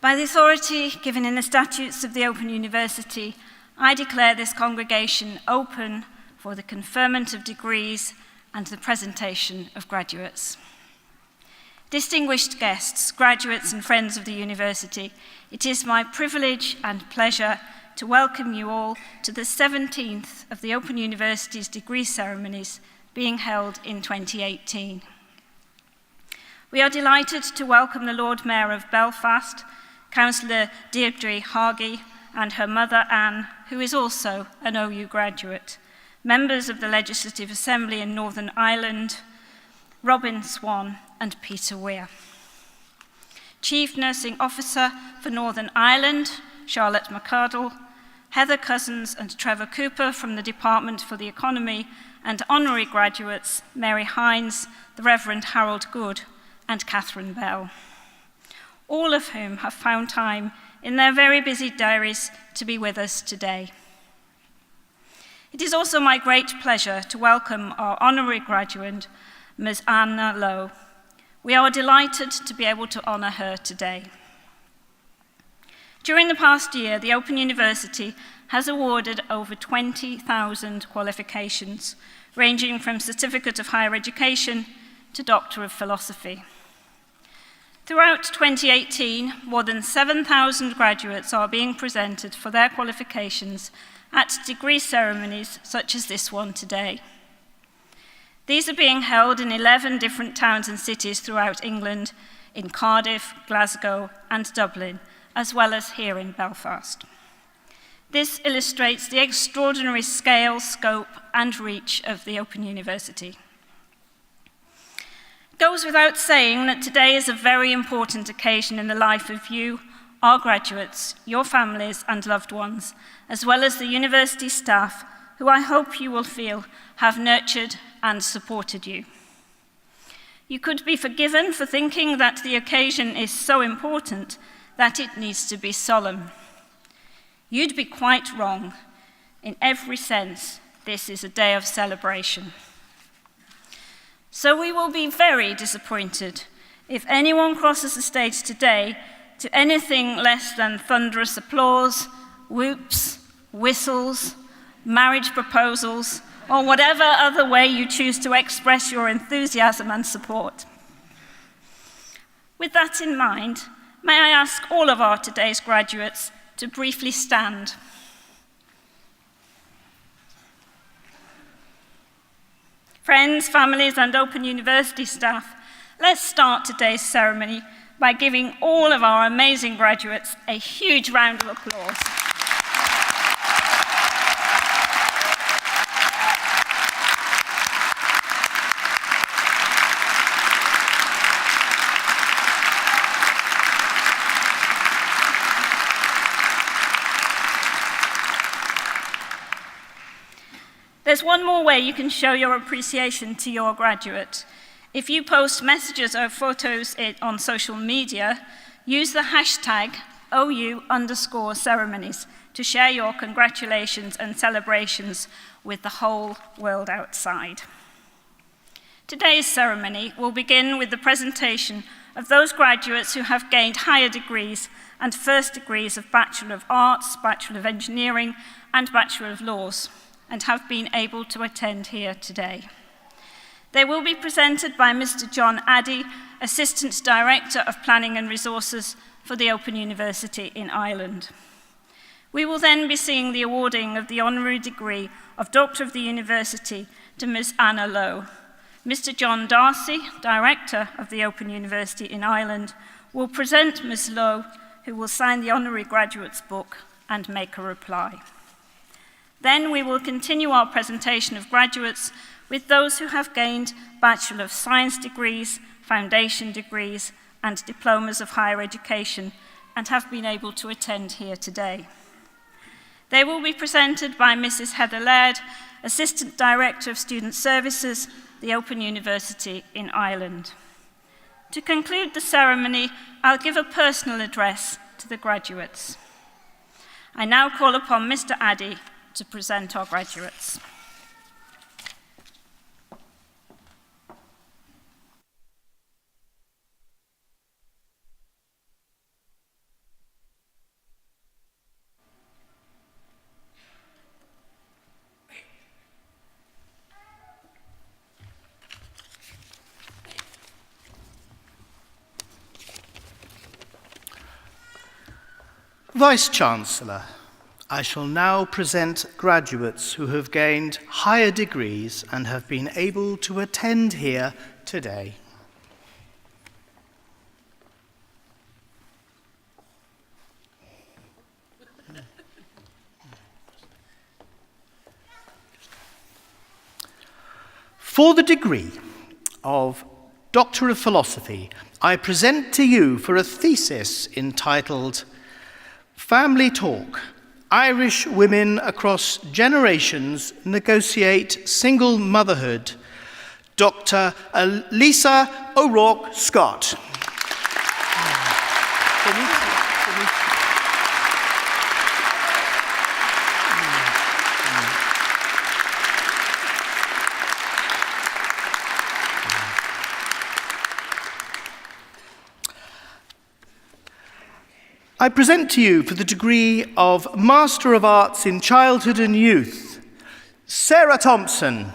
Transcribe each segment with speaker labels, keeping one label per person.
Speaker 1: By the authority given in the statutes of the Open University, I declare this congregation open for the conferment of degrees and the presentation of graduates. Distinguished guests, graduates and friends of the university, it is my privilege and pleasure to welcome you all to the 17th of the Open University's degree ceremonies being held in 2018. We are delighted to welcome the Lord Mayor of Belfast, Councillor Deirdre Hargy, and her mother Anne, who is also an OU graduate, members of the Legislative Assembly in Northern Ireland, Robin Swan and Peter Weir. Chief Nursing Officer for Northern Ireland, Charlotte McCardle, Heather Cousins and Trevor Cooper from the Department for the Economy, and honorary graduates Mary Hines, the Reverend Harold Good, and Catherine Bell, all of whom have found time in their very busy diaries to be with us today. It is also my great pleasure to welcome our honorary graduate, Ms. Anna Lowe. We are delighted to be able to honour her today. During the past year, the Open University has awarded over 20,000 qualifications, ranging from Certificate of Higher Education to Doctor of Philosophy. Throughout 2018, more than 7,000 graduates are being presented for their qualifications at degree ceremonies such as this one today. These are being held in 11 different towns and cities throughout England, in Cardiff, Glasgow, and Dublin, as well as here in Belfast. This illustrates the extraordinary scale, scope, and reach of the Open University. It goes without saying that today is a very important occasion in the life of you, our graduates, your families and loved ones, as well as the university staff, who I hope you will feel have nurtured and supported you. You could be forgiven for thinking that the occasion is so important that it needs to be solemn. You'd be quite wrong. In every sense, this is a day of celebration. So we will be very disappointed if anyone crosses the stage today to anything less than thunderous applause, whoops, whistles, marriage proposals, or whatever other way you choose to express your enthusiasm and support. With that in mind, may I ask all of our today's graduates to briefly stand. Friends, families, and Open University staff, let's start today's ceremony by giving all of our amazing graduates a huge round of applause. There's one more way you can show your appreciation to your graduate. If you post messages or photos on social media, use the hashtag OU_ceremonies to share your congratulations and celebrations with the whole world outside. Today's ceremony will begin with the presentation of those graduates who have gained higher degrees and first degrees of Bachelor of Arts, Bachelor of Engineering, and Bachelor of Laws, and have been able to attend here today. They will be presented by Mr. John Addy, Assistant Director of Planning and Resources for the Open University in Ireland. We will then be seeing the awarding of the honorary degree of Doctor of the University to Ms. Anna Lowe. Mr. John Darcy, Director of the Open University in Ireland, will present Ms. Lowe, who will sign the honorary graduate's book and make a reply. Then we will continue our presentation of graduates with those who have gained Bachelor of Science degrees, foundation degrees, and diplomas of higher education, and have been able to attend here today. They will be presented by Mrs. Heather Laird, Assistant Director of Student Services, the Open University in Ireland. To conclude the ceremony, I'll give a personal address to the graduates. I now call upon Mr. Addy to present our graduates.
Speaker 2: Vice-Chancellor, I shall now present graduates who have gained higher degrees and have been able to attend here today. For the degree of Doctor of Philosophy, I present to you for a thesis entitled Family Talk, Irish Women Across Generations Negotiate Single Motherhood, Dr. Lisa O'Rourke Scott. I present to you for the degree of Master of Arts in Childhood and Youth, Sarah Thompson.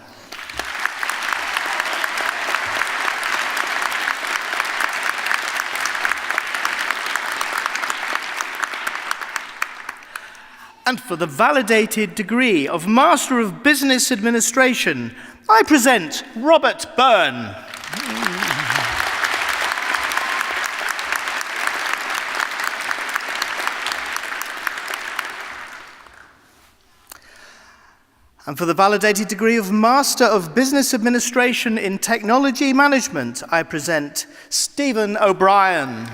Speaker 2: And for the validated degree of Master of Business Administration, I present Robert Byrne. And for the validated degree of Master of Business Administration in Technology Management, I present Stephen O'Brien.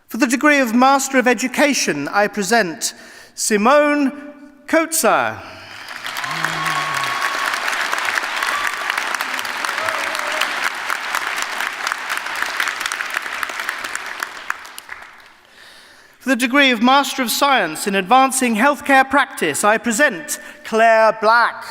Speaker 2: For the degree of Master of Education, I present Simone Coetzer. For the degree of Master of Science in Advancing Healthcare Practice, I present Claire Black.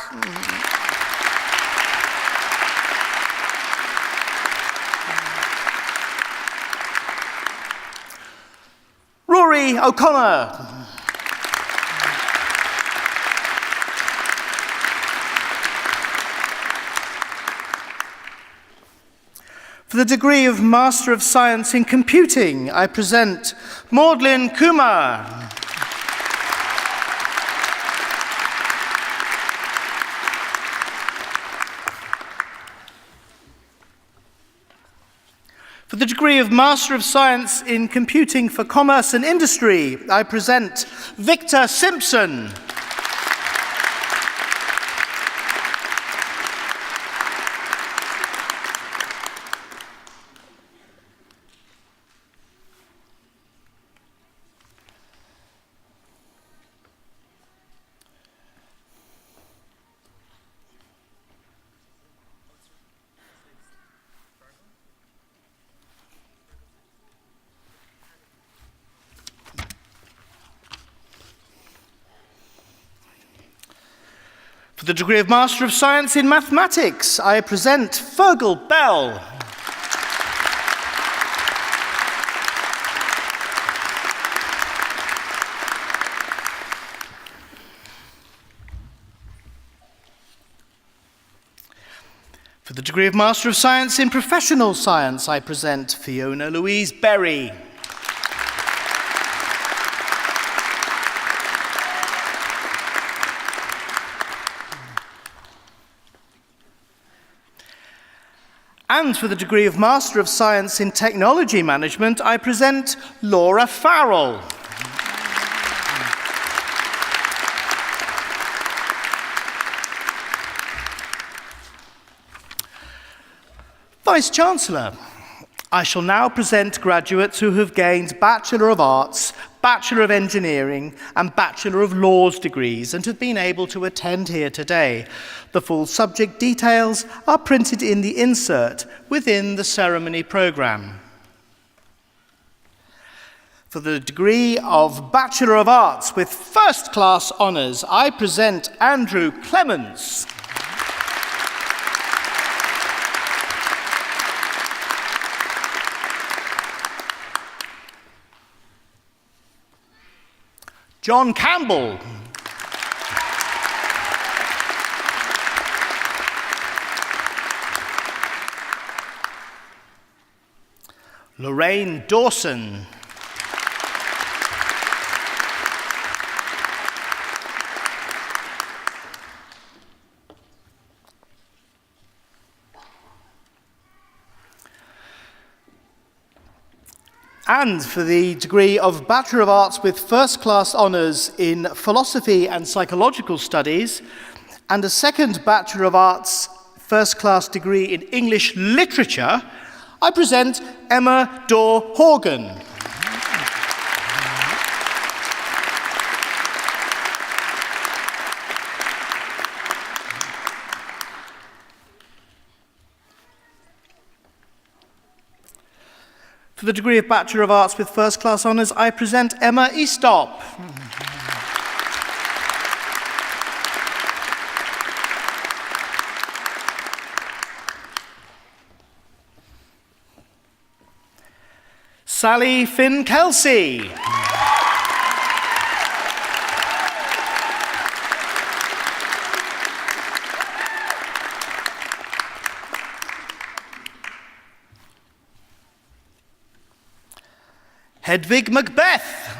Speaker 2: Rory O'Connor. For the degree of Master of Science in Computing, I present Maudlin Kumar. For the degree of Master of Science in Computing for Commerce and Industry, I present Victor Simpson. For the degree of Master of Science in Mathematics, I present Fergal Bell. For the degree of Master of Science in Professional Science, I present Fiona Louise Berry. And for the degree of Master of Science in Technology Management, I present Laura Farrell. Vice-Chancellor, I shall now present graduates who have gained Bachelor of Arts, Bachelor of Engineering, and Bachelor of Laws degrees and have been able to attend here today. The full subject details are printed in the insert within the ceremony programme. For the degree of Bachelor of Arts with first-class honours, I present Andrew Clements. John Campbell. Lorraine Dawson. And for the degree of Bachelor of Arts with First Class Honours in Philosophy and Psychological Studies, and a second Bachelor of Arts First Class degree in English Literature, I present Emma Daw Horgan. For the degree of Bachelor of Arts with First Class Honours, I present Emma Eastop. Sally Finn Kelsey. Hedwig Macbeth.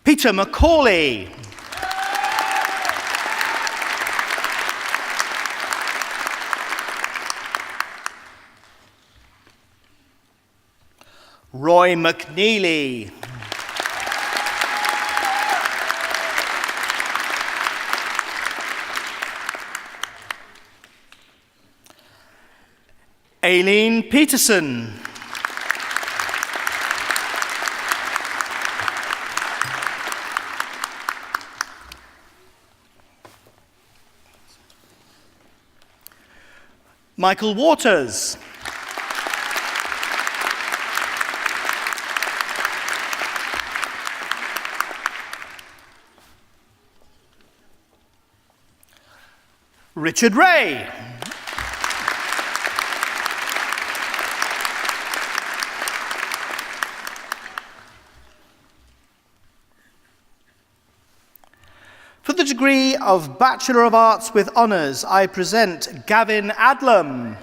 Speaker 2: Peter Macaulay. Roy McNeely. Aileen Peterson. Michael Waters. Richard Ray. For the degree of Bachelor of Arts with Honours, I present Gavin Adlam.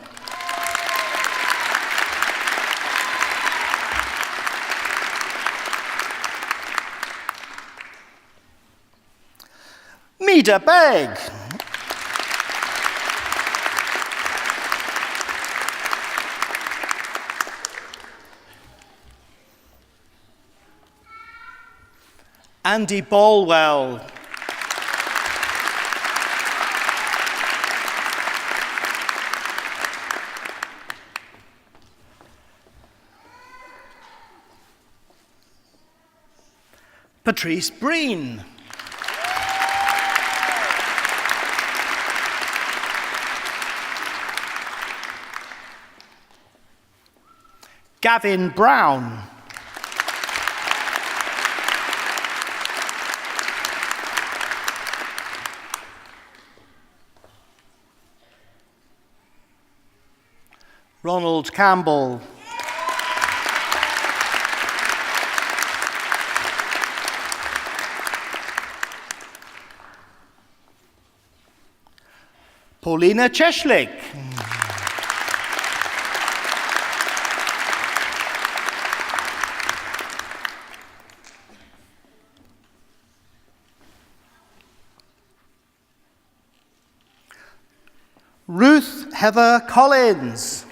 Speaker 2: Mida Begg. Andy Balwell. Patrice Breen. Gavin Brown. Ronald Campbell. Paulina Cheshlik. Ruth Heather Collins.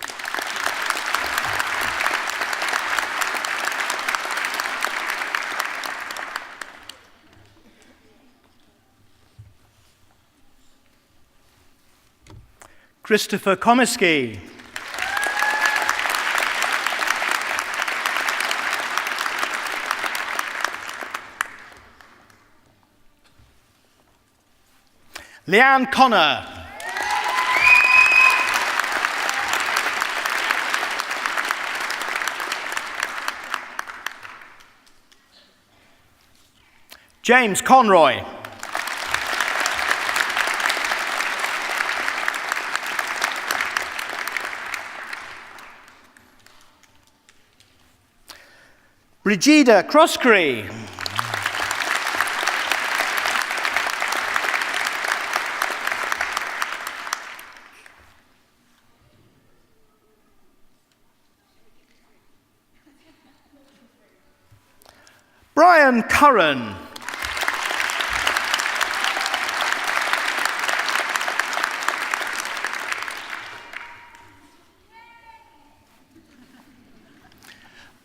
Speaker 2: Christopher Komisky. Leanne Connor. James Conroy. Brigida Croskery. Karen Curran.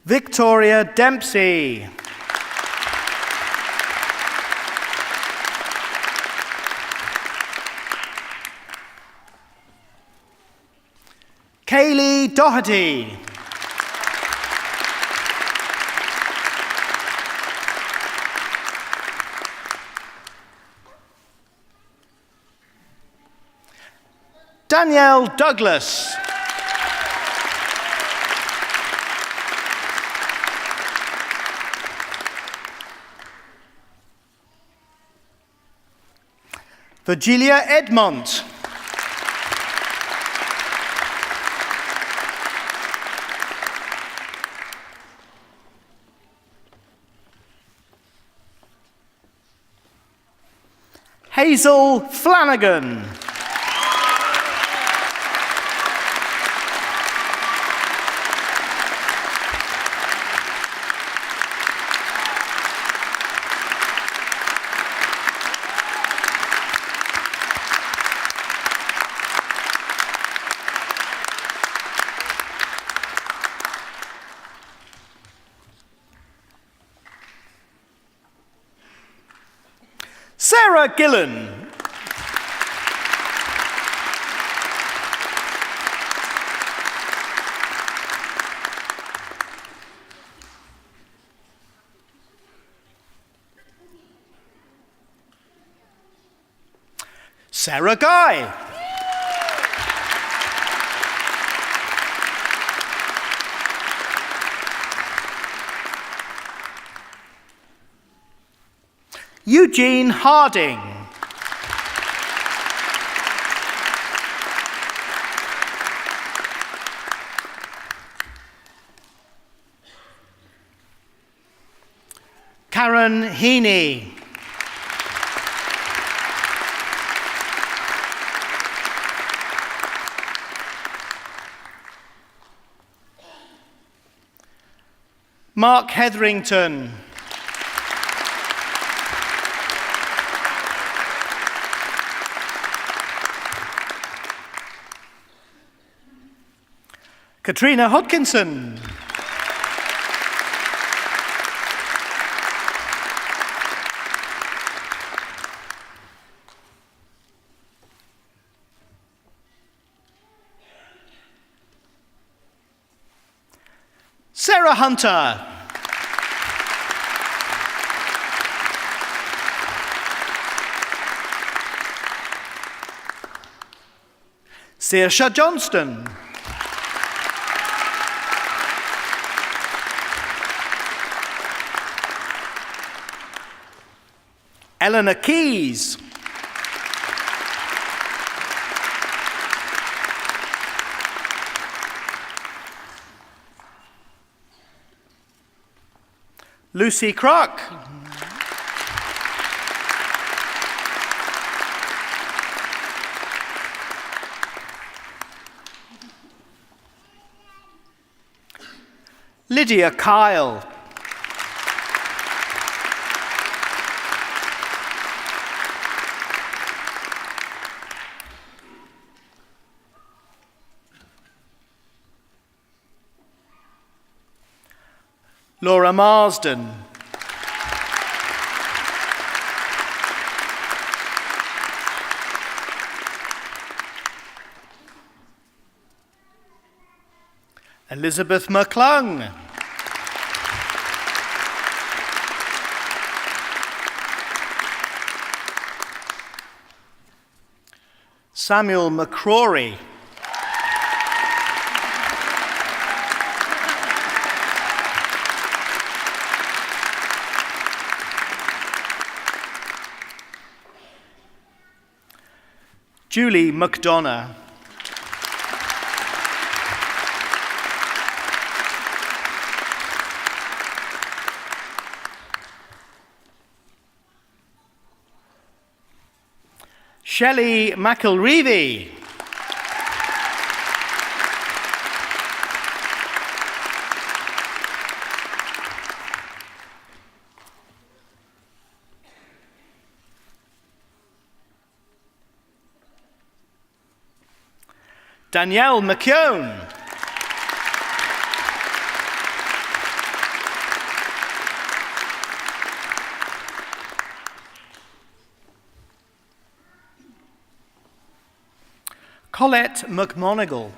Speaker 2: Victoria Dempsey. Kaylee Doherty. Danielle Douglas. Virgilia Edmont. Hazel Flanagan. Sarah Gillen. Sarah Guy. Eugene Harding. Karen Heaney. Mark Hetherington. Katrina Hodkinson. Sarah Hunter. Saoirse Johnston. Eleanor Keys. Lucy Crock. Lydia Kyle. Laura Marsden. Elizabeth McClung. Samuel McCrory. Julie McDonough. Shelley McElreevy. Danielle McKeown. Colette McMonigal.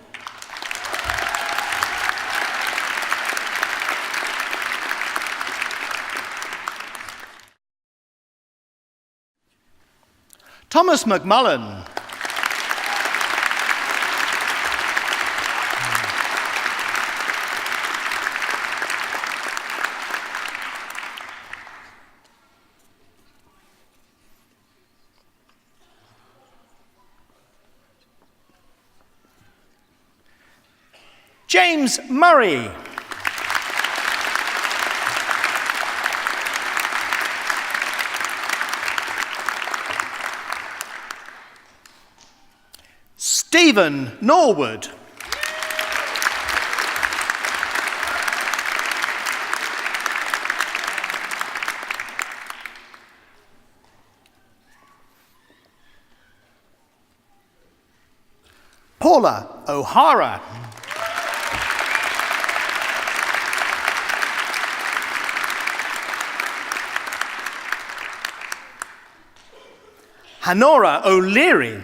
Speaker 2: Thomas McMullen. James Murray. Stephen Norwood. Paula O'Hara. Honora O'Leary.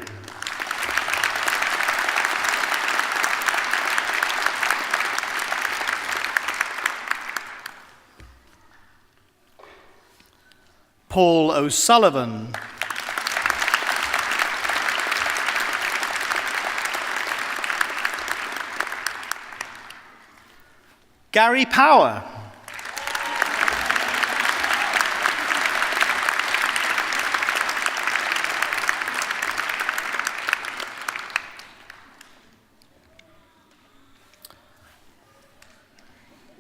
Speaker 2: Paul O'Sullivan. Gary Power.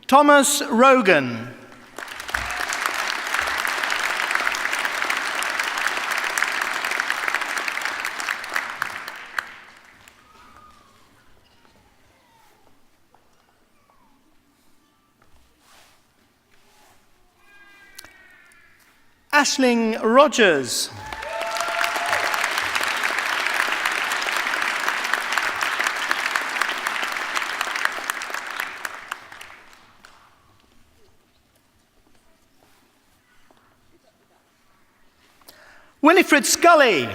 Speaker 2: Thomas Rogan. Aisling Rogers. Winifred Scully.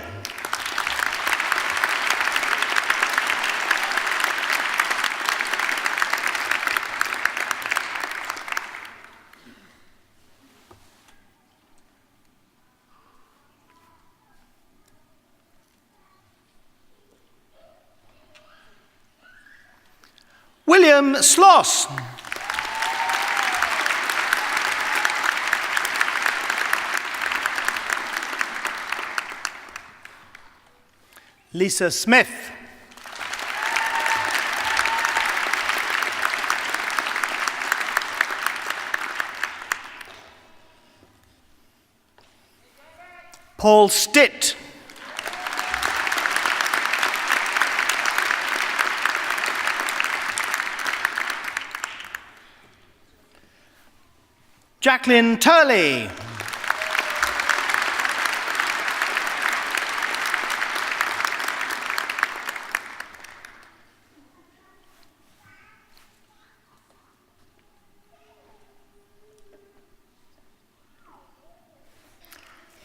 Speaker 2: William Sloss. Lisa Smith. Paul Stitt. Jacqueline Turley.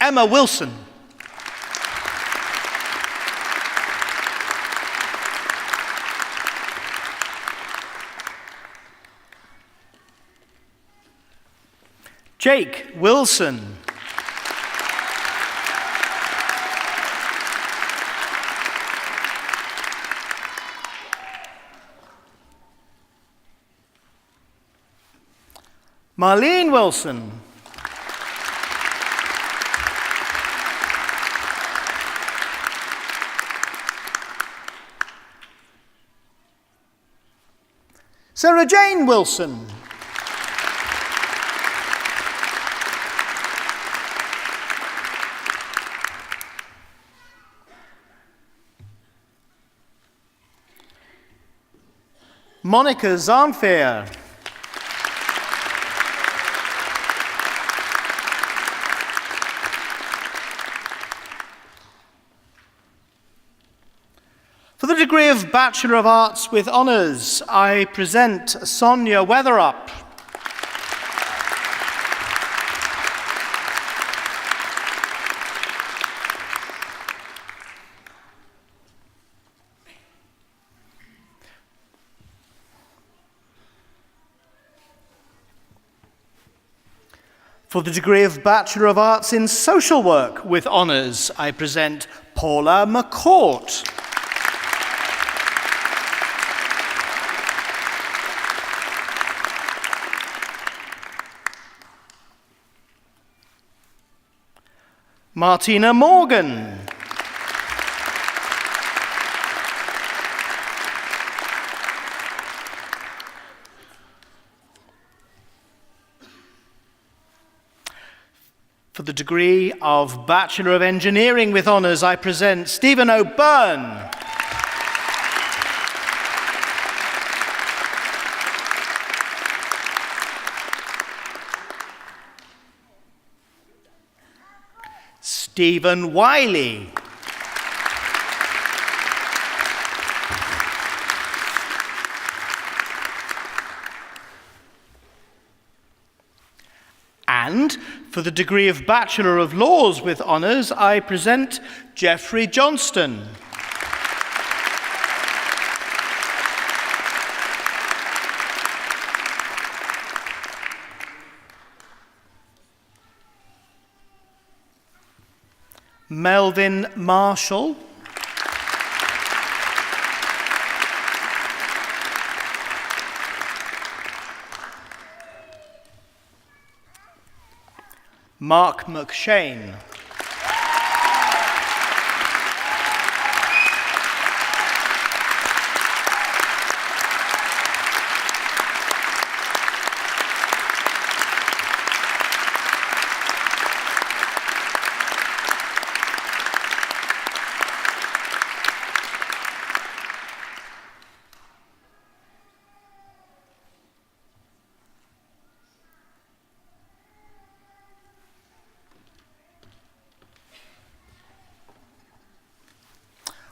Speaker 2: Emma Wilson. Jake Wilson. Marlene Wilson. Sarah Jane Wilson. Monica Zanfair. For the degree of Bachelor of Arts with Honours, I present Sonia Weatherup. For the degree of Bachelor of Arts in Social Work with Honours, I present Paula McCourt. Martina Morgan. For the degree of Bachelor of Engineering with Honours, I present Stephen O'Byrne. Stephen Wiley. And for the degree of Bachelor of Laws with Honours, I present Geoffrey Johnston. Melvin Marshall. Mark McShane.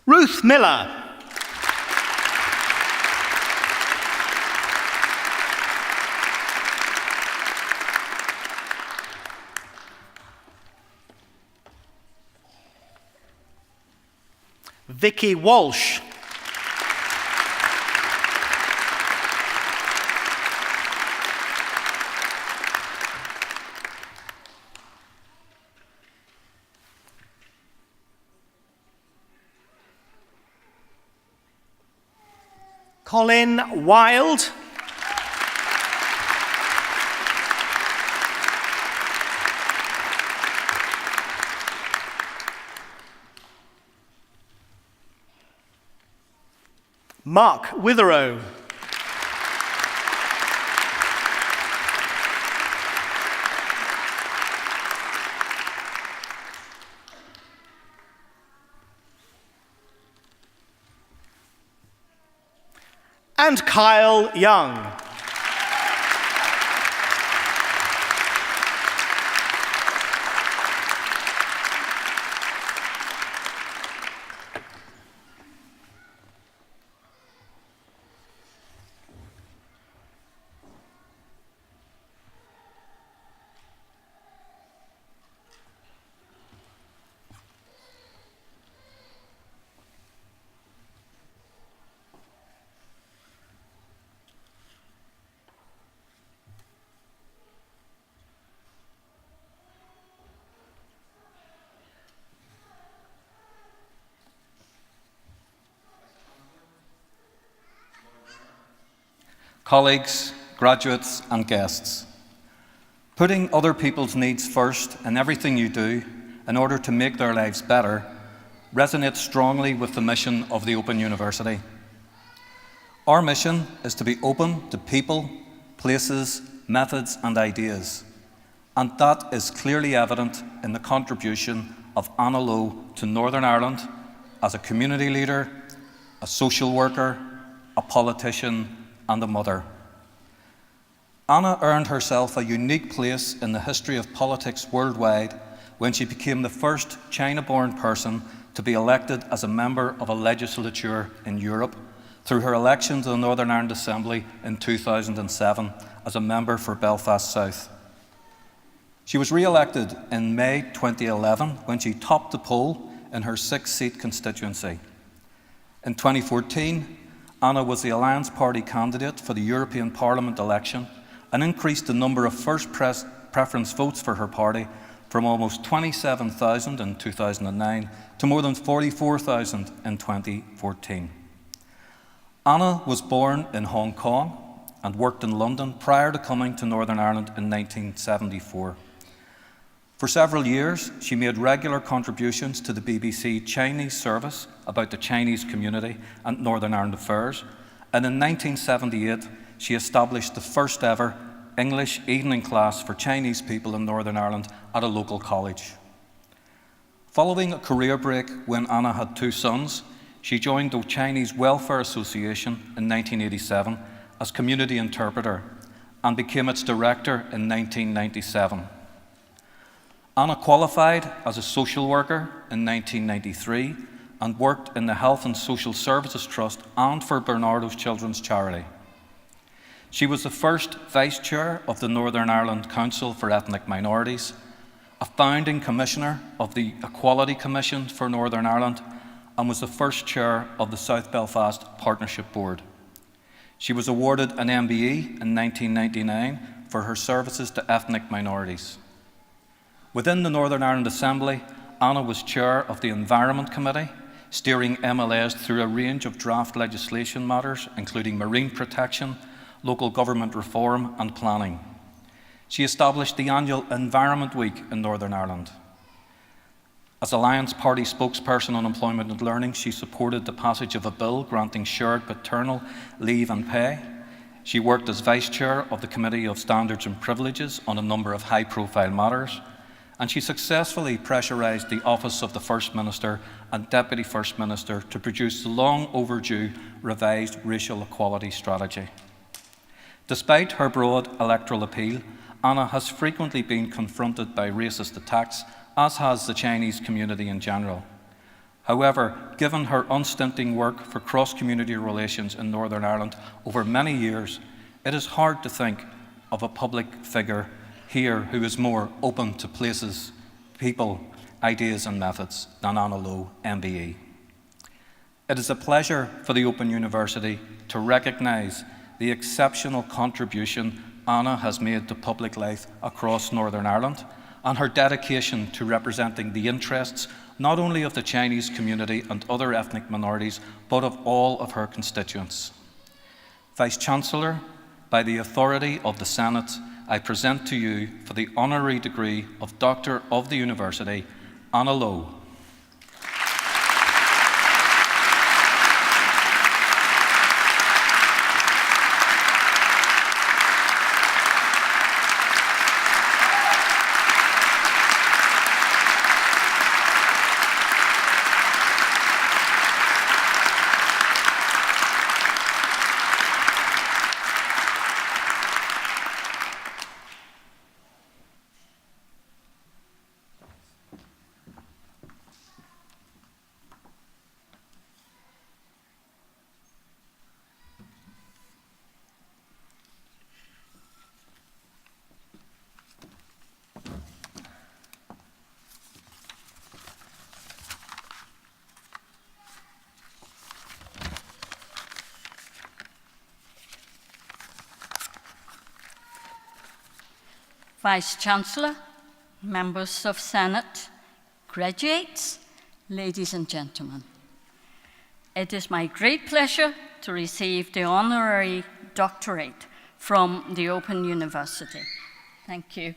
Speaker 2: Ruth Miller. Vicky Walsh. Colin Wilde. Mark Witherow. And Kyle Young.
Speaker 3: Colleagues, graduates and guests, putting other people's needs first in everything you do in order to make their lives better resonates strongly with the mission of the Open University. Our mission is to be open to people, places, methods and ideas, and that is clearly evident in the contribution of Anna Lowe to Northern Ireland as a community leader, a social worker, a politician and a mother. Anna earned herself a unique place in the history of politics worldwide when she became the first China-born person to be elected as a member of a legislature in Europe through her election to the Northern Ireland Assembly in 2007 as a member for Belfast South. She was re-elected in May 2011 when she topped the poll in her 6-seat constituency. In 2014, Anna was the Alliance Party candidate for the European Parliament election and increased the number of first preference votes for her party from almost 27,000 in 2009 to more than 44,000 in 2014. Anna was born in Hong Kong and worked in London prior to coming to Northern Ireland in 1974. For several years, she made regular contributions to the BBC Chinese service about the Chinese community and Northern Ireland affairs, and in 1978, she established the first ever English evening class for Chinese people in Northern Ireland at a local college. Following a career break when Anna had 2 sons, she joined the Chinese Welfare Association in 1987 as community interpreter and became its director in 1997. Anna qualified as a social worker in 1993 and worked in the Health and Social Services Trust and for Bernardo's Children's Charity. She was the first Vice Chair of the Northern Ireland Council for Ethnic Minorities, a founding commissioner of the Equality Commission for Northern Ireland, and was the first Chair of the South Belfast Partnership Board. She was awarded an MBE in 1999 for her services to ethnic minorities. Within the Northern Ireland Assembly, Anna was Chair of the Environment Committee, steering MLAs through a range of draft legislation matters, including marine protection, local government reform and planning. She established the annual Environment Week in Northern Ireland. As Alliance Party spokesperson on employment and learning, she supported the passage of a bill granting shared paternal leave and pay. She worked as Vice Chair of the Committee of Standards and Privileges on a number of high-profile matters, and she successfully pressurised the Office of the First Minister and Deputy First Minister to produce the long overdue revised racial equality strategy. Despite her broad electoral appeal, Anna has frequently been confronted by racist attacks, as has the Chinese community in general. However, given her unstinting work for cross-community relations in Northern Ireland over many years, it is hard to think of a public figure here who is more open to places, people, ideas and methods than Anna Lowe, MBE. It is a pleasure for the Open University to recognise the exceptional contribution Anna has made to public life across Northern Ireland and her dedication to representing the interests not only of the Chinese community and other ethnic minorities, but of all of her constituents. Vice-Chancellor, by the authority of the Senate, I present to you for the honorary degree of Doctor of the University, Anna Lowe.
Speaker 4: Vice-Chancellor, members of Senate, graduates, ladies and gentlemen. It is my great pleasure to receive the honorary doctorate from the Open University. Thank you.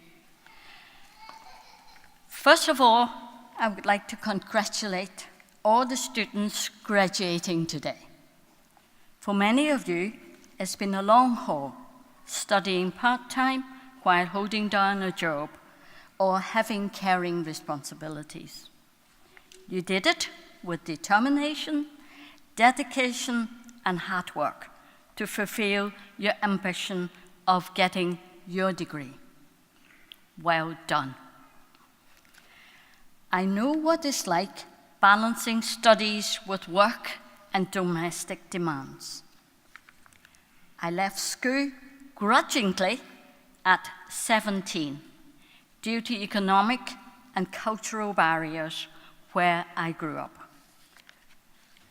Speaker 4: First of all, I would like to congratulate all the students graduating today. For many of you, it's been a long haul, studying part-time while holding down a job or having caring responsibilities. You did it with determination, dedication, and hard work to fulfill your ambition of getting your degree. Well done. I know what it's like balancing studies with work and domestic demands. I left school grudgingly at 17 due to economic and cultural barriers where I grew up.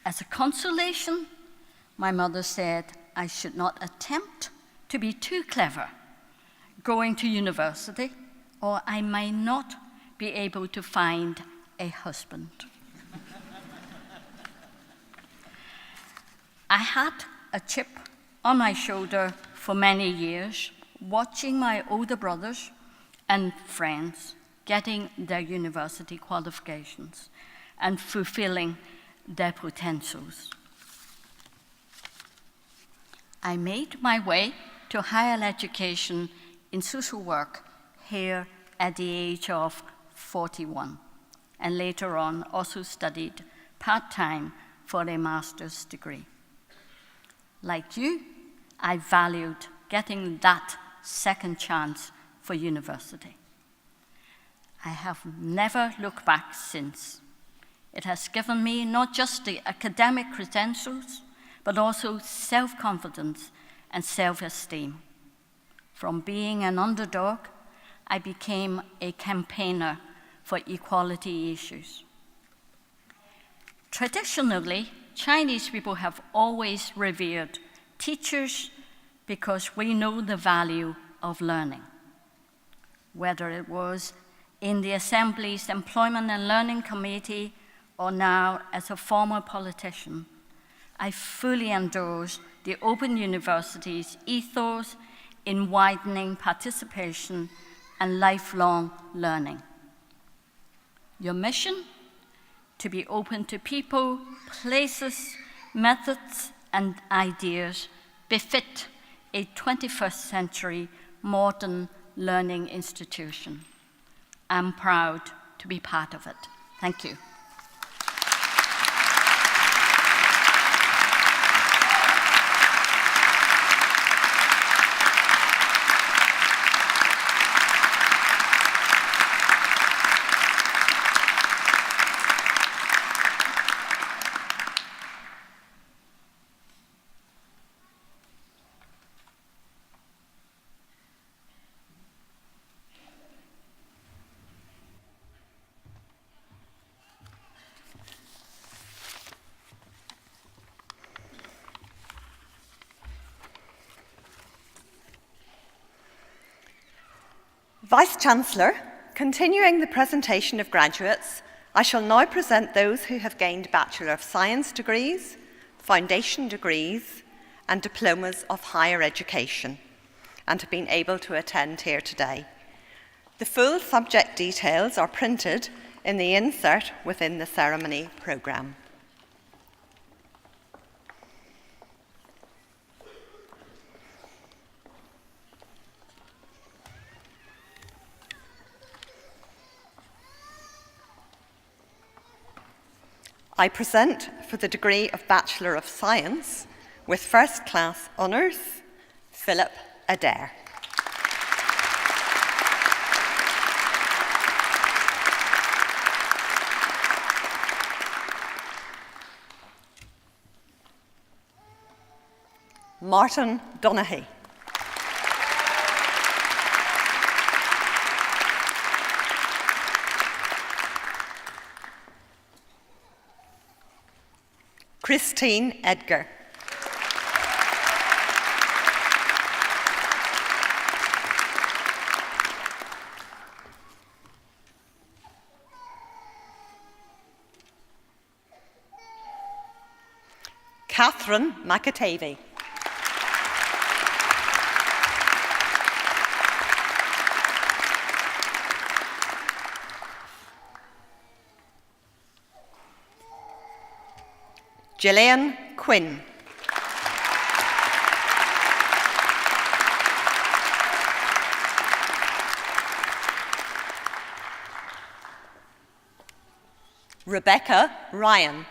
Speaker 4: As a consolation, my mother said I should not attempt to be too clever going to university, or I might not be able to find a husband. I had a chip on my shoulder for many years, watching my older brothers and friends getting their university qualifications and fulfilling their potentials. I made my way to higher education in social work here at the age of 41, and later on also studied part-time for a master's degree. Like you, I valued getting that second chance for university. I have never looked back since. It has given me not just the academic credentials, but also self-confidence and self-esteem. From being an underdog, I became a campaigner for equality issues. Traditionally, Chinese people have always revered teachers because we know the value of learning. Whether it was in the Assembly's Employment and Learning Committee or now as a former politician, I fully endorse the Open University's ethos in widening participation and lifelong learning. Your mission? To be open to people, places, methods, and ideas befit a 21st century modern learning institution. I'm proud to be part of it. Thank you.
Speaker 5: Vice-Chancellor, continuing the presentation of graduates, I shall now present those who have gained Bachelor of Science degrees, foundation degrees, and diplomas of higher education, and have been able to attend here today. The full subject details are printed in the insert within the ceremony programme. I present for the degree of Bachelor of Science with first class honours, Philip Adair. Martin Donaghy. Christine Edgar. Catherine McAtavey. Gillian Quinn. Rebecca Ryan.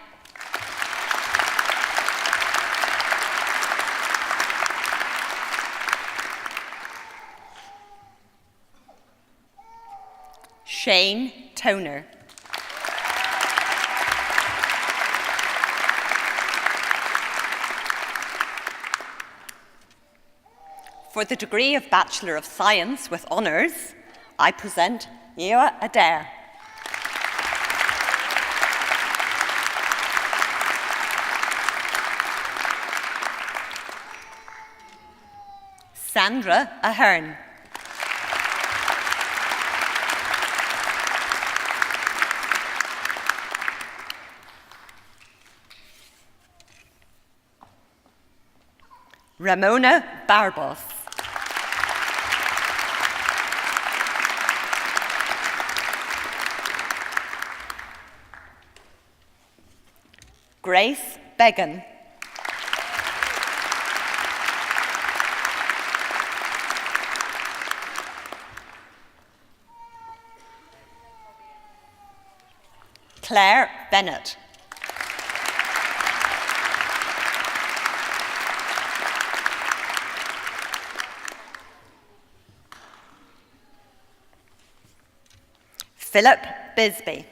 Speaker 5: Shane Toner. For the degree of Bachelor of Science with Honours, I present Eva Adair. Sandra Ahern. Ramona Barbos. Grace Began. Claire Bennett. Philip Bisbee.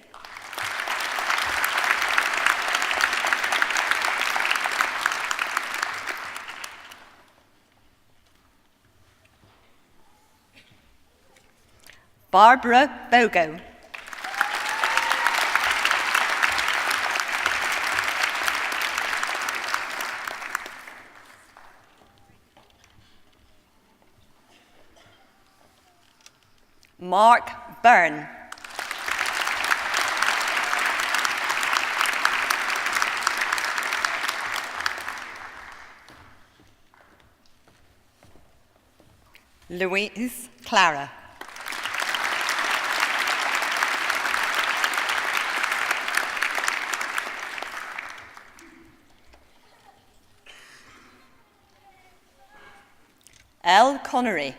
Speaker 5: Barbara Bogo. Mark Byrne. Louise Clara. L. Honorary.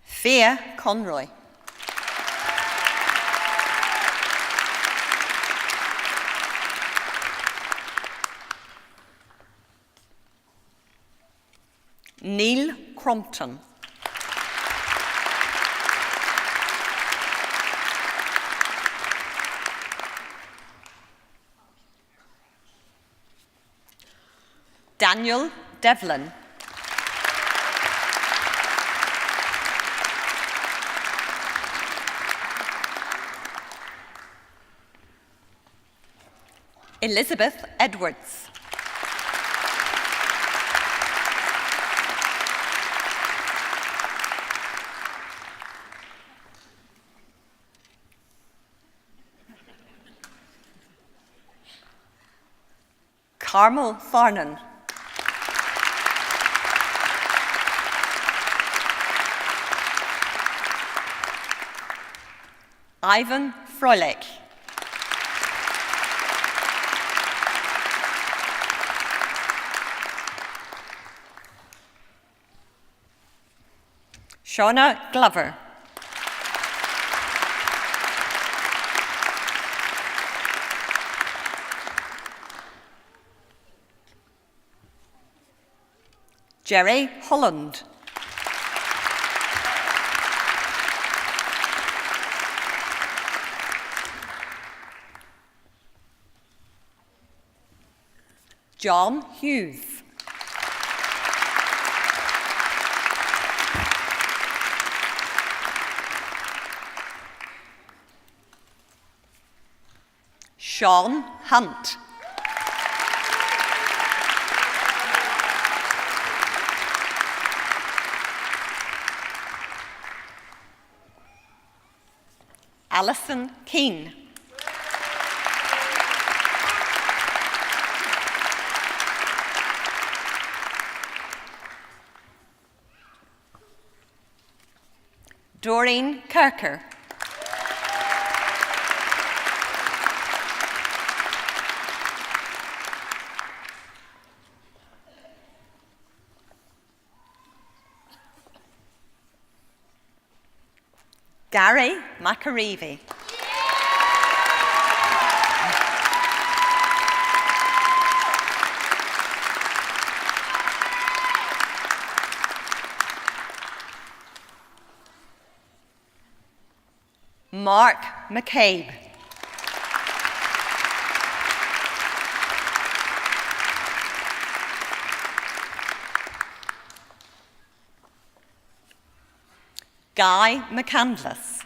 Speaker 5: Fia Conroy. Neil Crompton. Daniel Devlin. Elizabeth Edwards. Carmel Farnan. Ivan Froelich. Shauna Glover. Jerry Holland. John Hughes. Sean Hunt. Alison Keane. Doreen Kirker. Gary McAreevy. Mark McCabe. Guy McCandless.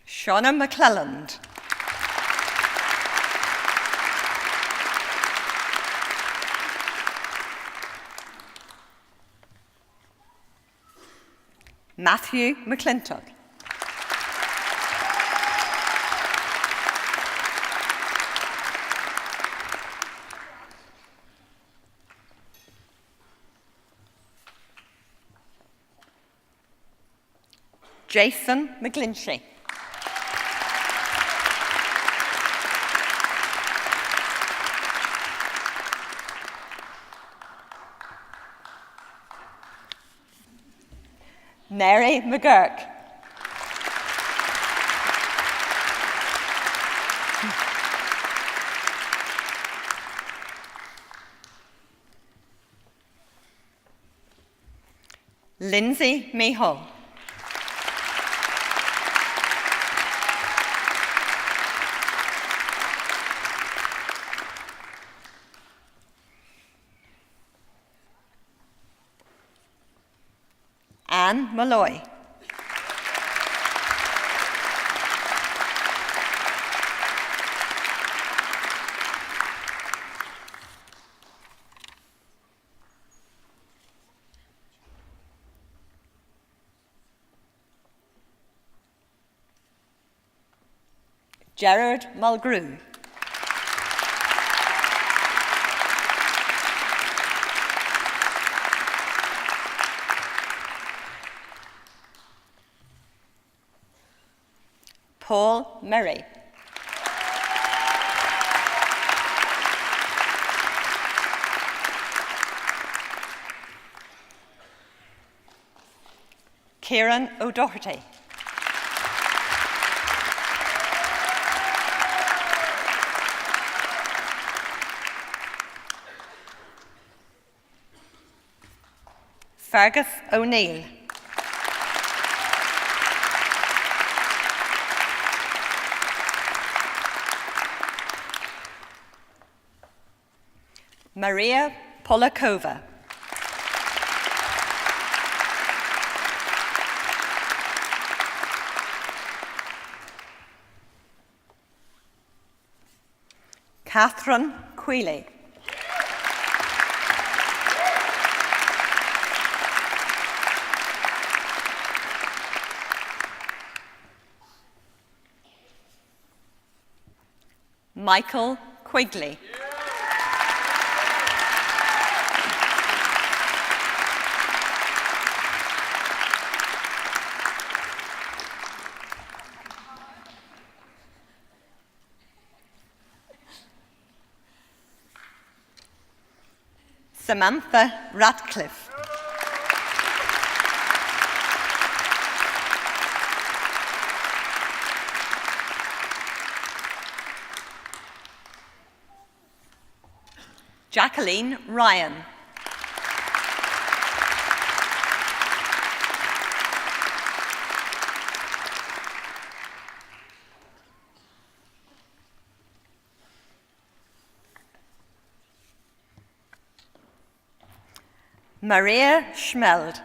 Speaker 5: Shauna McClelland. Matthew McClintock. Jason McGlinchey. Mary McGurk. Lindsay Mehul. Anne Malloy. Gerard Mulgrew. Paul Murray. Kieran O'Doherty. Fergus O'Neill. Maria Polakova. Catherine Queeley. Michael Quigley. Samantha Ratcliffe. Jacqueline Ryan. Maria Schmeld.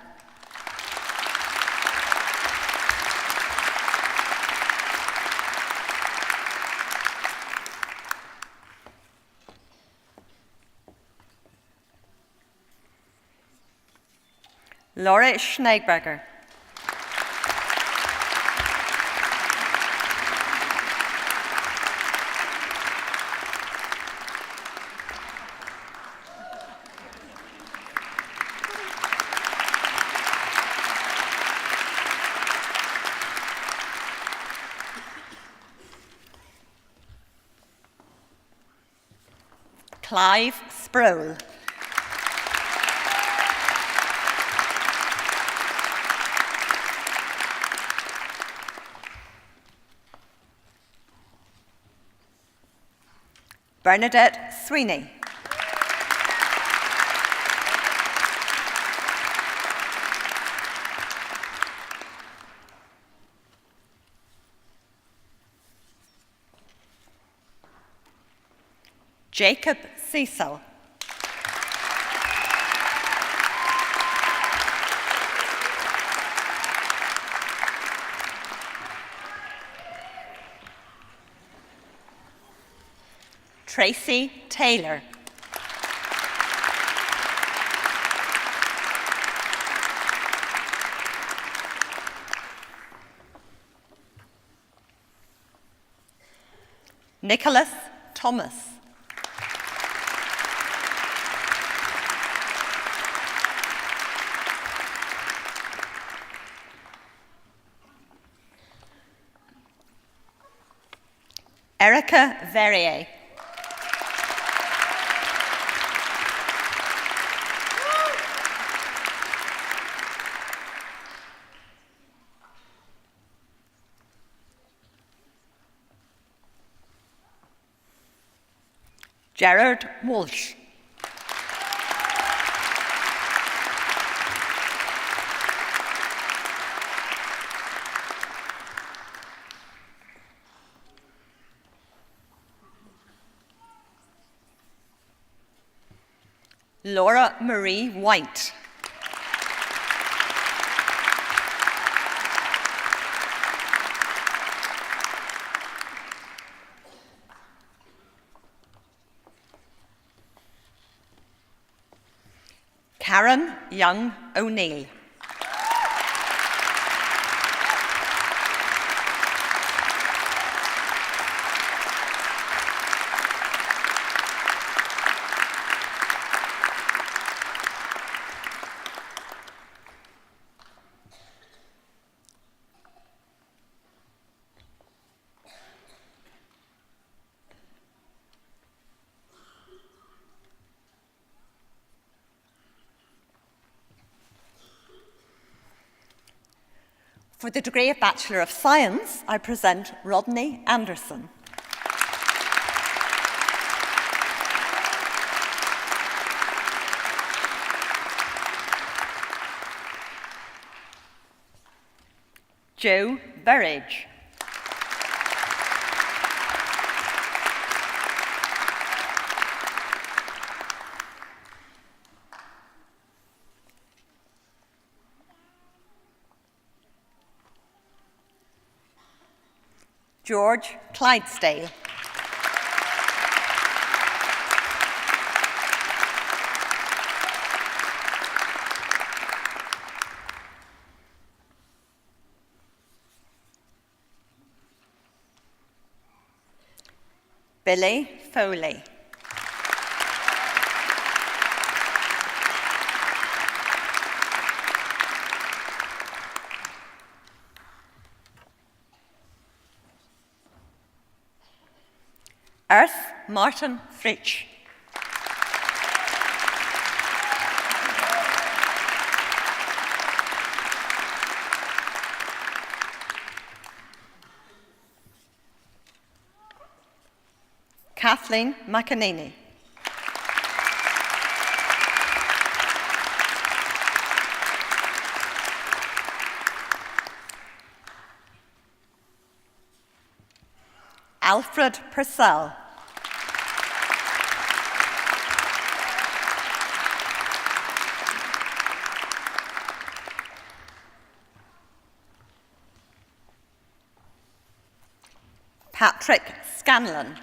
Speaker 5: Laura Schneegberger. Clive Sproul. Bernadette Sweeney. Jacob Cecil. Tracy Taylor. Nicholas Thomas. Erica Verrier. Gerard Walsh. Laura Marie White. Karen Young O'Neill. For the degree of Bachelor of Science, I present Rodney Anderson. Joe Burridge. George Clydesdale. Billy Foley. Earth Martin Fritsch. Kathleen McEnany. Alfred Purcell. Patrick Scanlon.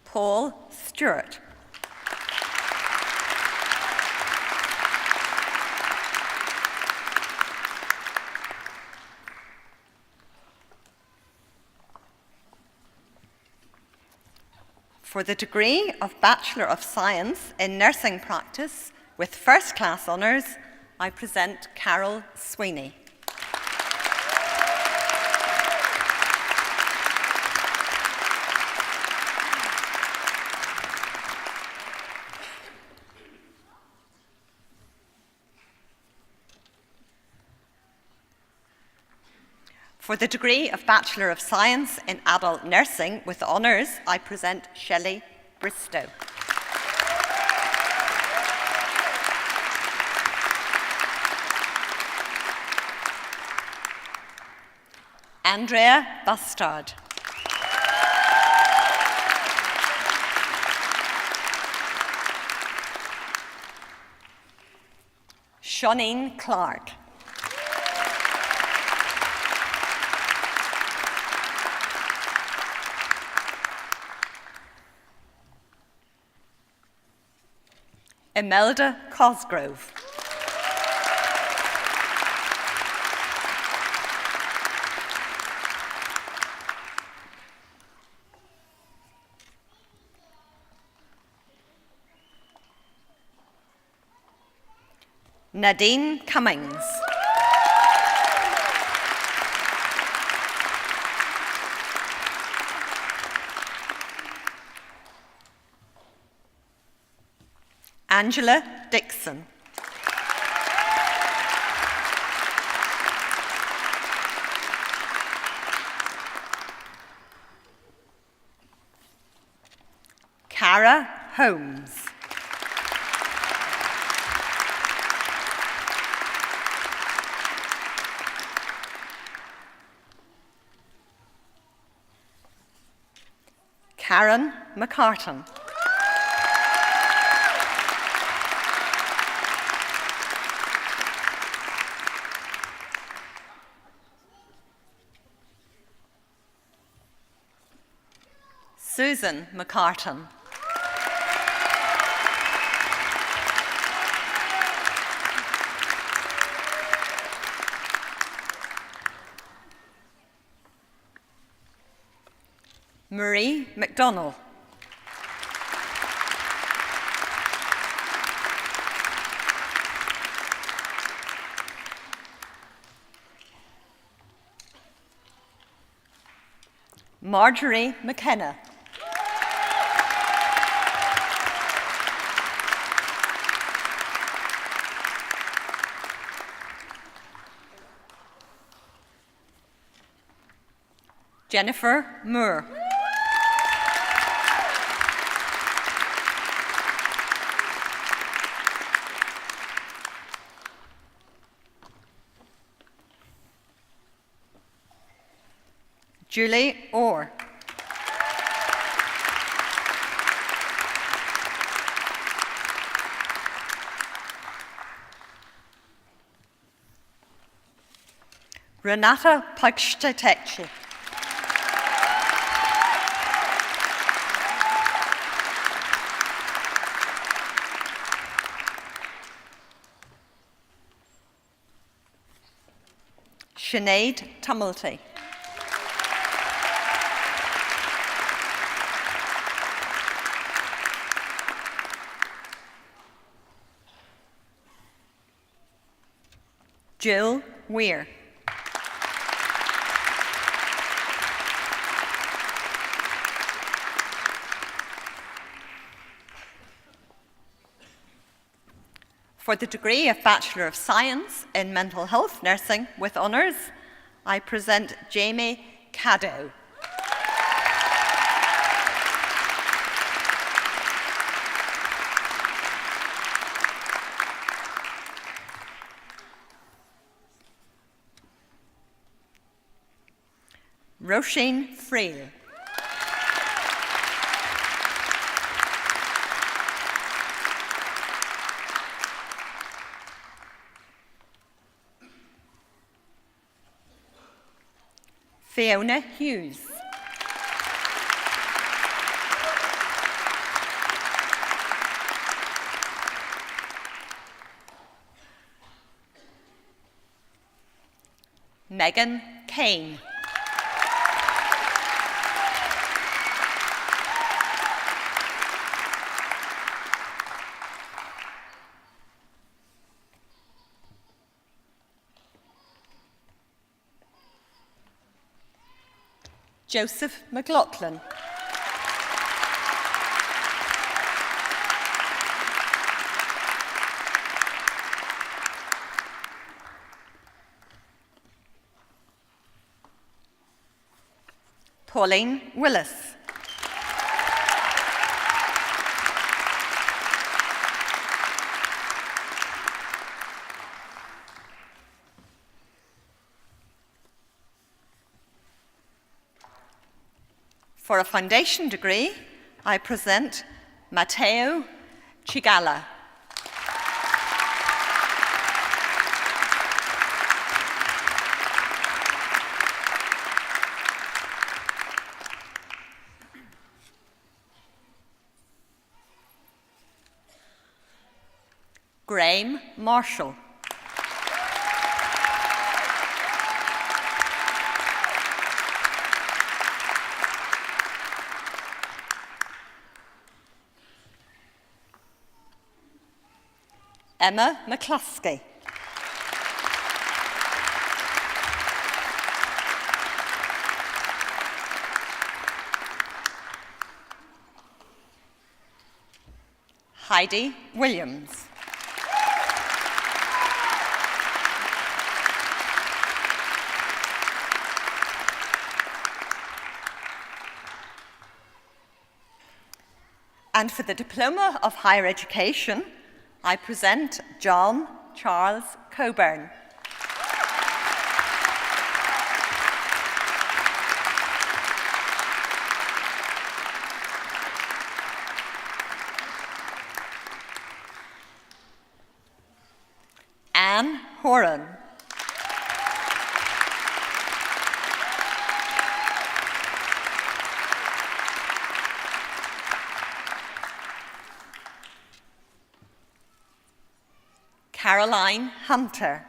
Speaker 5: Paul Stewart. For the degree of Bachelor of Science in Nursing Practice with first class honours, I present Carol Sweeney. For the degree of Bachelor of Science in Adult Nursing with honours, I present Shelley Bristow. Andrea Bustard. Shauneen Clark. Imelda Cosgrove. Nadine Cummings. Angela Dixon. Cara Holmes. Karen McCartan. Susan McCartan. Marie McDonnell. Marjorie McKenna. Jennifer Moore. Julie Orr. Renata Pagszteteci. Sinead Tumulty. Jill Weir. For the degree of Bachelor of Science in Mental Health Nursing with honours, I present Jamie Caddo. Roisin Friel. Fiona Hughes. Megan Kane. Joseph McLaughlin. Pauline Willis. For a foundation degree, I present Matteo Cigala. Graham Marshall. Emma McCluskey. Heidi Williams. And for the Diploma of Higher Education, I present John Charles Coburn. Anne Horan. Caroline Hunter.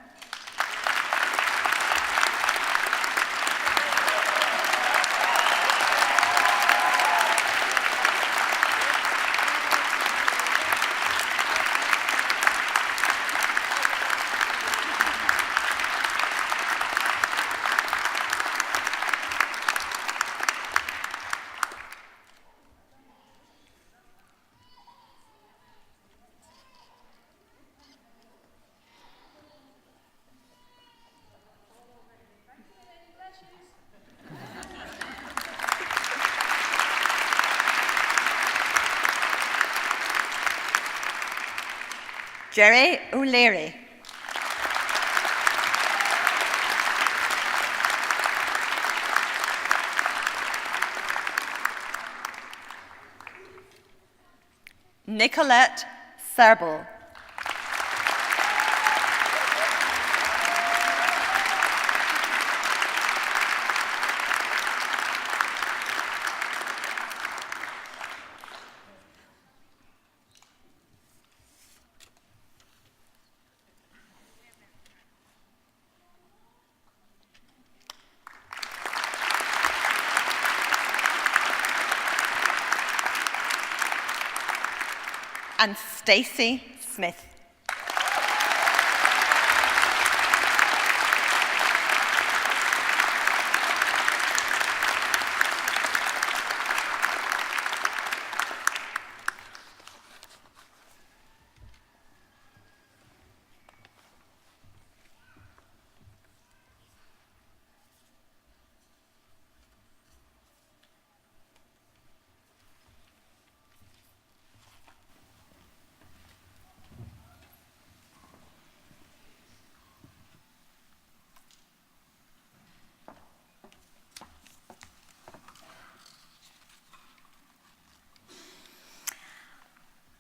Speaker 5: Jerry O'Leary. Nicolette Serble. And Stacey Smith.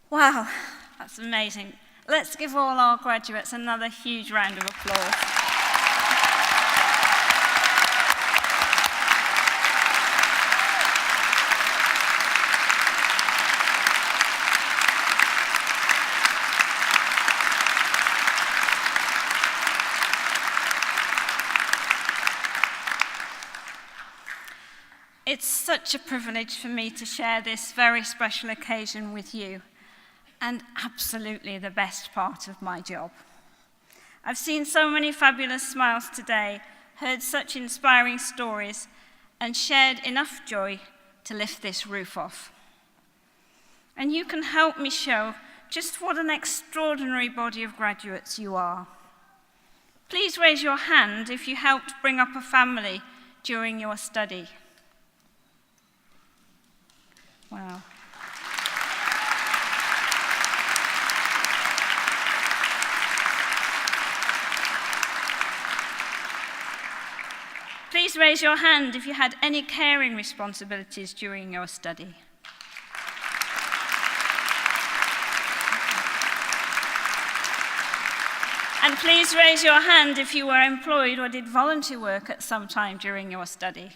Speaker 1: Wow, that's amazing. Let's give all our graduates another huge round of applause. It's such a privilege for me to share this very special occasion with you, and absolutely the best part of my job. I've seen so many fabulous smiles today, heard such inspiring stories, and shared enough joy to lift this roof off. And you can help me show just what an extraordinary body of graduates you are. Please raise your hand if you helped bring up a family during your study. Wow. Please raise your hand if you had any caring responsibilities during your study. And please raise your hand if you were employed or did volunteer work at some time during your study.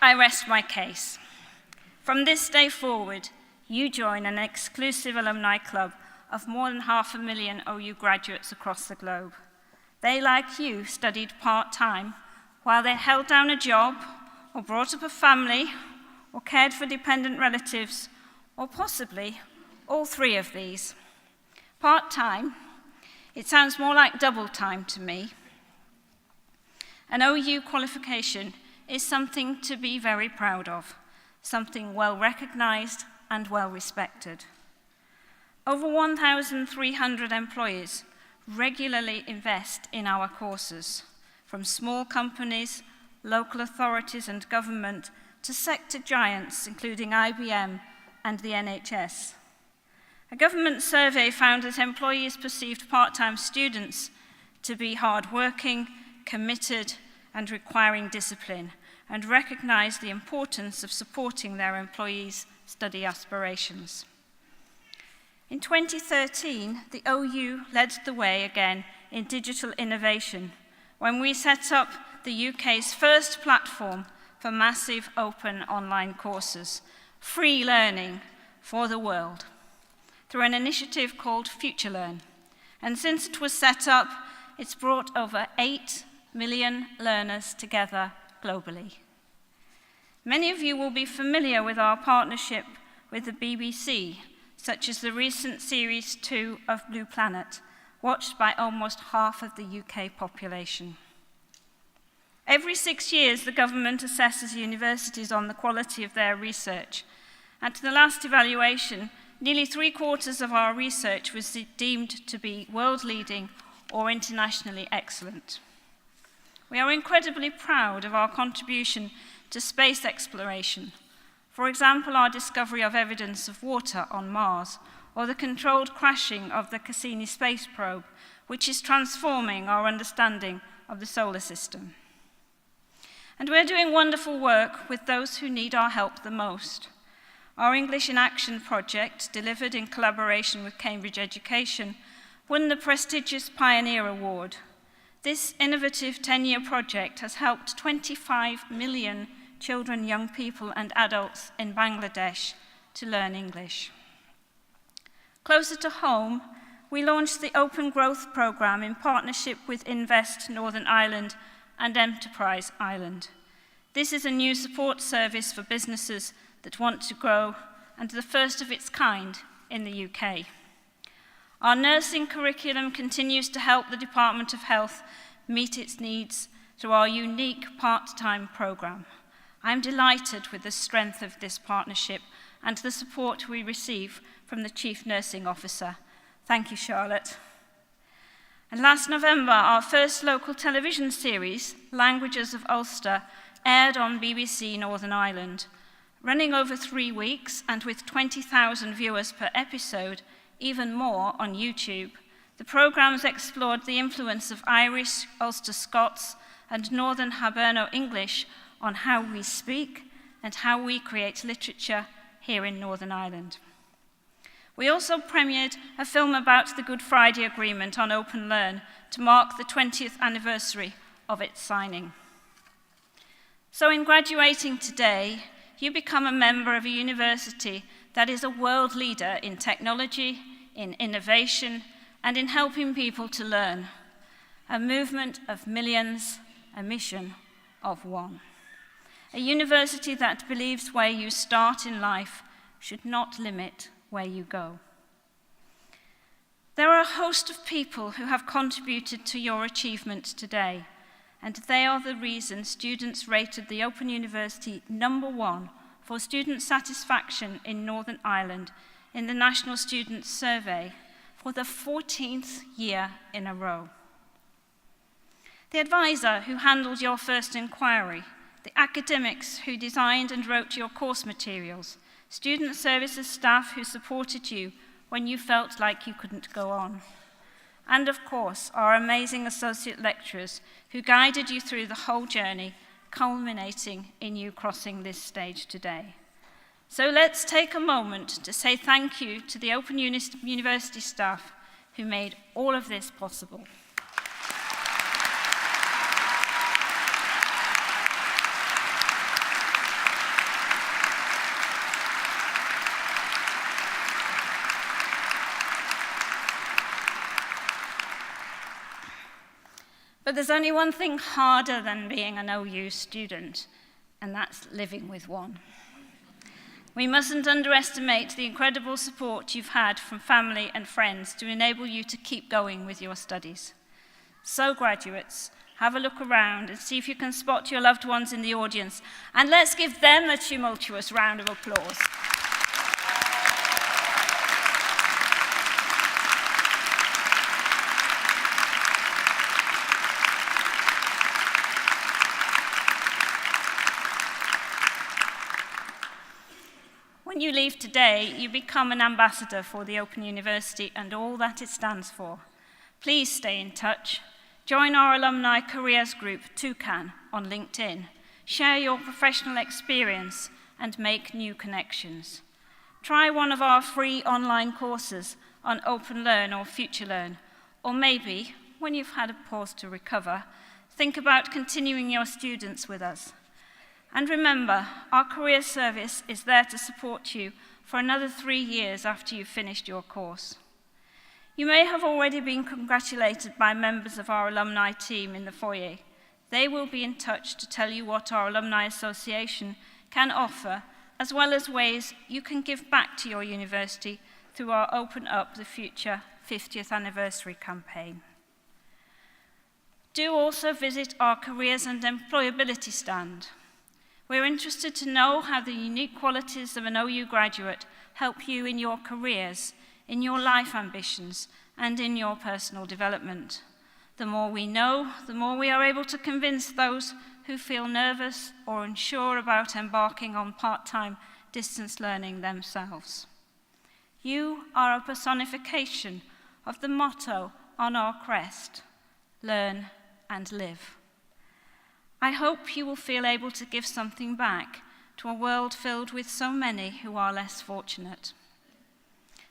Speaker 1: I rest my case. From this day forward, you join an exclusive alumni club of more than 500,000 OU graduates across the globe. They, like you, studied part-time while they held down a job or brought up a family or cared for dependent relatives, or possibly all three of these. Part-time, it sounds more like double time to me. An OU qualification is something to be very proud of, something well recognized and well respected. Over 1,300 employees regularly invest in our courses, from small companies, local authorities and government, to sector giants including IBM and the NHS. A government survey found that employees perceived part-time students to be hard-working, committed, and requiring discipline, and recognized the importance of supporting their employees' study aspirations. In 2013, the OU led the way again in digital innovation when we set up the UK's first platform for massive open online courses, free learning for the world, through an initiative called FutureLearn. And since it was set up, it's brought over 8 million learners together globally. Many of you will be familiar with our partnership with the BBC, such as the recent Series 2 of Blue Planet, watched by almost half of the UK population. Every 6 years, the government assesses universities on the quality of their research. At the last evaluation, nearly 3/4 of our research was deemed to be world-leading or internationally excellent. We are incredibly proud of our contribution to space exploration. For example, our discovery of evidence of water on Mars, or the controlled crashing of the Cassini space probe, which is transforming our understanding of the solar system. And we're doing wonderful work with those who need our help the most. Our English in Action project, delivered in collaboration with Cambridge Education, won the prestigious Pioneer Award. This innovative 10-year project has helped 25 million children, young people, and adults in Bangladesh to learn English. Closer to home, we launched the Open Growth Programme in partnership with Invest Northern Ireland and Enterprise Ireland. This is a new support service for businesses that want to grow and the first of its kind in the UK. Our nursing curriculum continues to help the Department of Health meet its needs through our unique part-time programme. I'm delighted with the strength of this partnership and the support we receive from the Chief Nursing Officer. Thank you, Charlotte. And last November, our first local television series, Languages of Ulster, aired on BBC Northern Ireland. Running over 3 weeks and with 20,000 viewers per episode, even more on YouTube, the programmes explored the influence of Irish, Ulster Scots, and Northern Hiberno English on how we speak and how we create literature here in Northern Ireland. We also premiered a film about the Good Friday Agreement on Open Learn to mark the 20th anniversary of its signing. So in graduating today, you become a member of a university that is a world leader in technology, in innovation, and in helping people to learn. A movement of millions, a mission of one. A university that believes where you start in life should not limit where you go. There are a host of people who have contributed to your achievement today, and they are the reason students rated the Open University #1 for student satisfaction in Northern Ireland in the National Student Survey for the 14th year in a row. the advisor who handled your first inquiry, the academics who designed and wrote your course materials, student services staff who supported you when you felt like you couldn't go on, and of course, our amazing associate lecturers who guided you through the whole journey, culminating in you crossing this stage today. So let's take a moment to say thank you to the Open University staff who made all of this possible. But there's only one thing harder than being an OU student, and that's living with one. We mustn't underestimate the incredible support you've had from family and friends to enable you to keep going with your studies. So graduates, have a look around and see if you can spot your loved ones in the audience, and let's give them a tumultuous round of applause. When you leave today, you become an ambassador for the Open University and all that it stands for. Please stay in touch. Join our alumni careers group, Toucan, on LinkedIn. Share your professional experience and make new connections. Try one of our free online courses on Open Learn or Future Learn, or maybe, when you've had a pause to recover, think about continuing your students with us. And remember, our career service is there to support you for another 3 years after you've finished your course. You may have already been congratulated by members of our alumni team in the foyer. They will be in touch to tell you what our Alumni Association can offer, as well as ways you can give back to your university through our Open Up the Future 50th anniversary campaign. Do also visit our Careers and Employability stand. We're interested to know how the unique qualities of an OU graduate help you in your careers, in your life ambitions, and in your personal development. The more we know, the more we are able to convince those who feel nervous or unsure about embarking on part-time distance learning themselves. You are a personification of the motto on our crest, learn and live. I hope you will feel able to give something back to a world filled with so many who are less fortunate.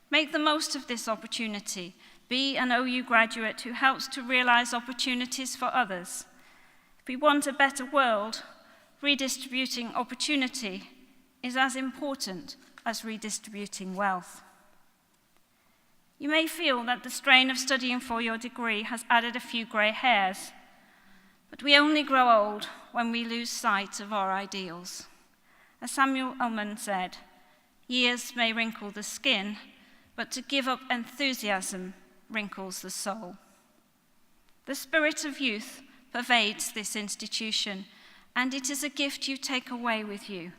Speaker 1: Make the most of this opportunity. Be an OU graduate who helps to realize opportunities for others. If we want a better world, redistributing opportunity is as important as redistributing wealth. You may feel that the strain of studying for your degree has added a few grey hairs, but we only grow old when we lose sight of our ideals. As Samuel Ullman said, years may wrinkle the skin, but to give up enthusiasm wrinkles the soul. The spirit of youth pervades this institution, and it is a gift you take away with you.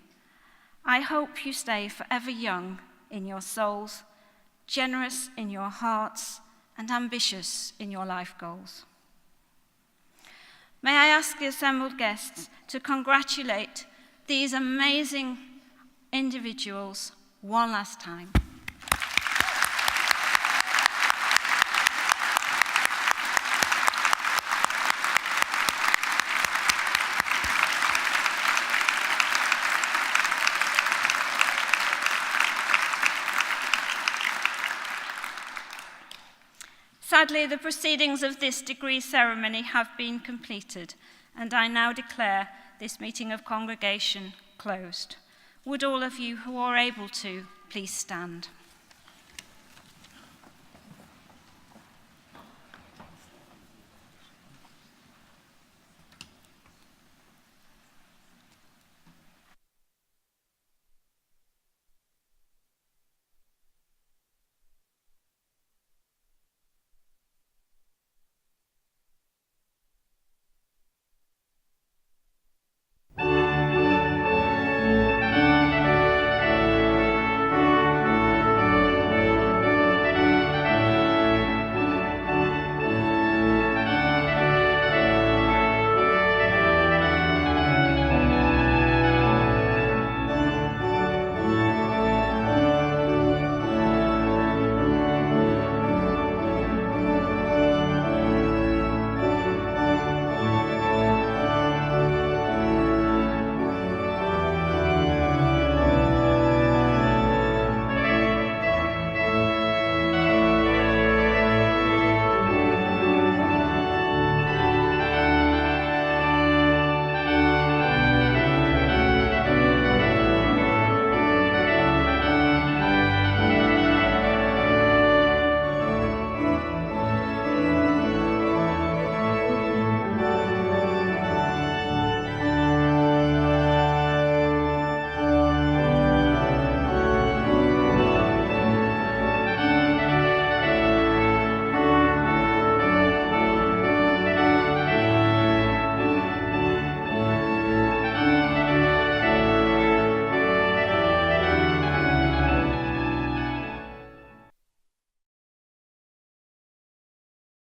Speaker 1: I hope you stay forever young in your souls, generous in your hearts, and ambitious in your life goals. May I ask the assembled guests to congratulate these amazing individuals one last time. Sadly, the proceedings of this degree ceremony have been completed, and I now declare this meeting of congregation closed. Would all of you who are able to, please stand.